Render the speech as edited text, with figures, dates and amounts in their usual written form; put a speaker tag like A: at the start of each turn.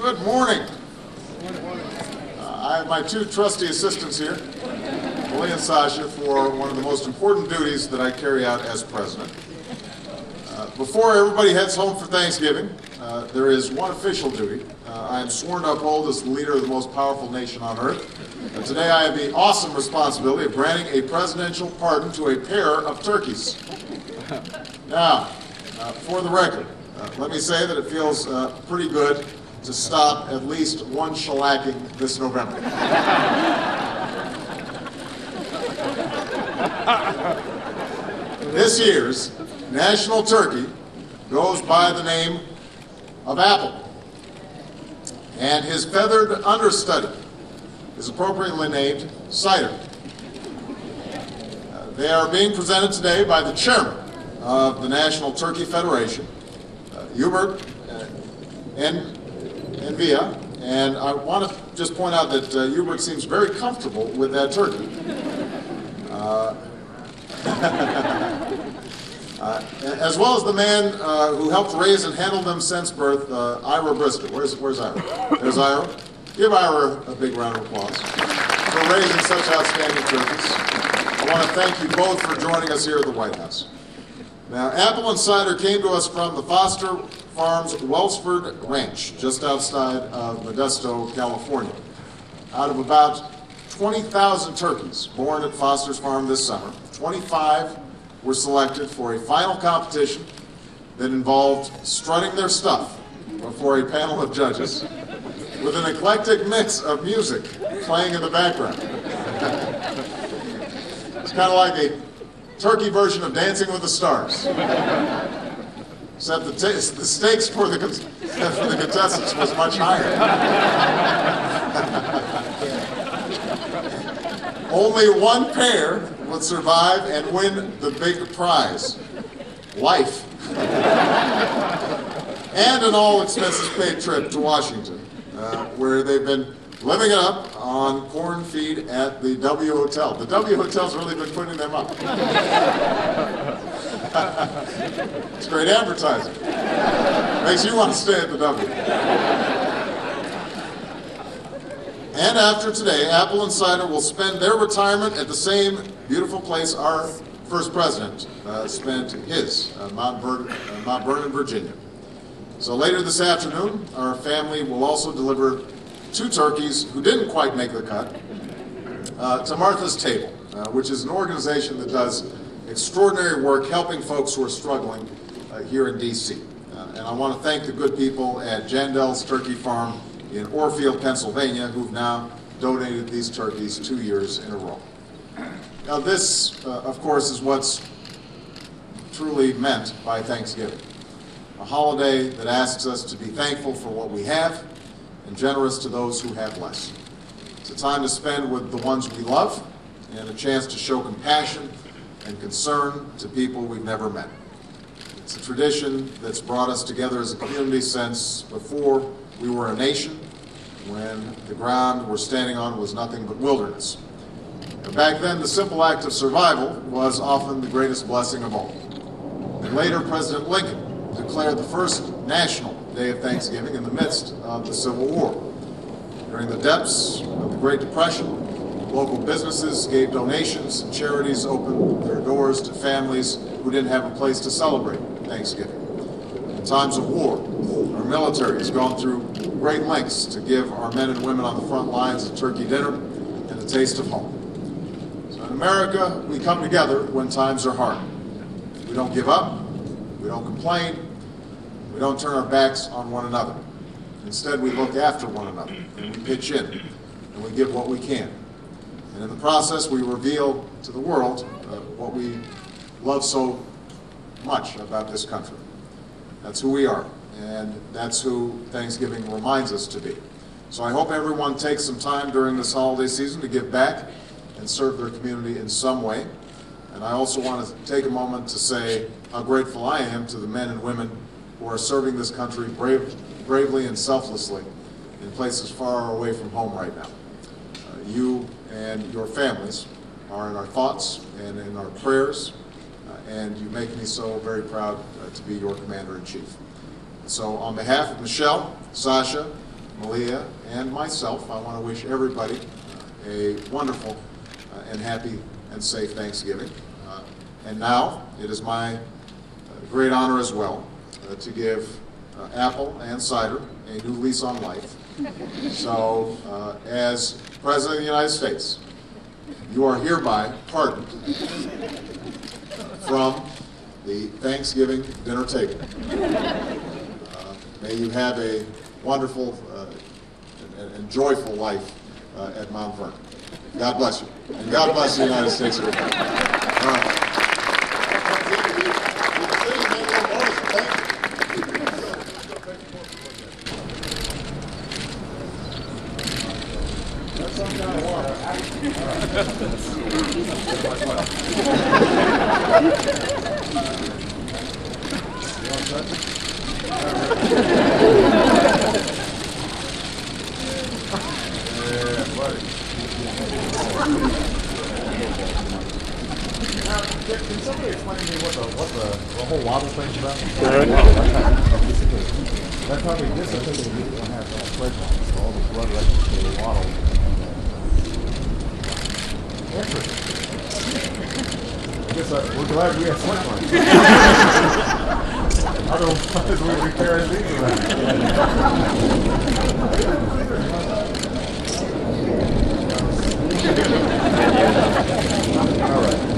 A: Good morning. I have my two trusty assistants here, Lee and Sasha, for one of the most important duties that I carry out as president. Before everybody heads home for Thanksgiving, there is one official duty. I am sworn to uphold as the leader of the most powerful nation on earth. Today I have the awesome responsibility of granting a presidential pardon to a pair of turkeys. Now, for the record, let me say that it feels pretty good to stop at least one shellacking this November. This year's national turkey goes by the name of Apple, and his feathered understudy is appropriately named Cider. They are being presented today by the chairman of the National Turkey Federation, Hubert Via, and I want to just point out that Hubert seems very comfortable with that turkey. As well as the man who helped raise and handle them since birth, Ira Briscoe. Where's Ira? There's Ira. Give Ira a big round of applause for raising such outstanding turkeys. I want to thank you both for joining us here at the White House. Now, Apple and Cider came to us from the Foster Farms Wellsford Ranch, just outside of Modesto, California. Out of about 20,000 turkeys born at Foster's Farm this summer, 25 were selected for a final competition that involved strutting their stuff before a panel of judges with an eclectic mix of music playing in the background. It's kind of like a turkey version of Dancing with the Stars. Except the stakes for the contestants was much higher. Only one pair would survive and win the big prize, life, and an all-expenses-paid trip to Washington, where they've been living it up on corn feed at the W Hotel. The W Hotel's really been putting them up. It's great advertising. Makes you want to stay at the W. And after today, Apple and Cider will spend their retirement at the same beautiful place our first president spent his, Mount Vernon, Virginia. So later this afternoon, our family will also deliver two turkeys who didn't quite make the cut to Martha's Table, which is an organization that does extraordinary work helping folks who are struggling here in D.C. And I want to thank the good people at Jandel's Turkey Farm in Orfield, Pennsylvania, who've now donated these turkeys 2 years in a row. Now this, of course, is what's truly meant by Thanksgiving, a holiday that asks us to be thankful for what we have and generous to those who have less. It's a time to spend with the ones we love and a chance to show compassion and concern to people we've never met. It's a tradition that's brought us together as a community since before we were a nation, when the ground we're standing on was nothing but wilderness. And back then, the simple act of survival was often the greatest blessing of all. And later, President Lincoln declared the first national day of Thanksgiving in the midst of the Civil War. During the depths of the Great Depression, local businesses gave donations and charities opened their doors to families who didn't have a place to celebrate Thanksgiving. In times of war, our military has gone through great lengths to give our men and women on the front lines a turkey dinner and a taste of home. So in America, we come together when times are hard. We don't give up, we don't complain, we don't turn our backs on one another. Instead, we look after one another, and we pitch in, and we give what we can. And in the process, we reveal to the world what we love so much about this country. That's who we are, and that's who Thanksgiving reminds us to be. So I hope everyone takes some time during this holiday season to give back and serve their community in some way. And I also want to take a moment to say how grateful I am to the men and women who are serving this country bravely and selflessly in places far away from home right now. You and your families are in our thoughts and in our prayers, and you make me so very proud to be your Commander-in-Chief. So on behalf of Michelle, Sasha, Malia, and myself, I want to wish everybody a wonderful and happy and safe Thanksgiving. And now, it is my great honor as well to give Apple and Cider a new lease on life. So, as President of the United States, you are hereby pardoned from the Thanksgiving dinner table. May you have a wonderful and joyful life at Mount Vernon. God bless you. And God bless the United States of America. All right.
B: Can somebody explain to me what the whole water thing's about? That probably dissipated if you don't have fridge on, so all the blood rushes to the water. Interesting. I guess we're glad we have fridge lines. Otherwise we'd be carrying these around. All right.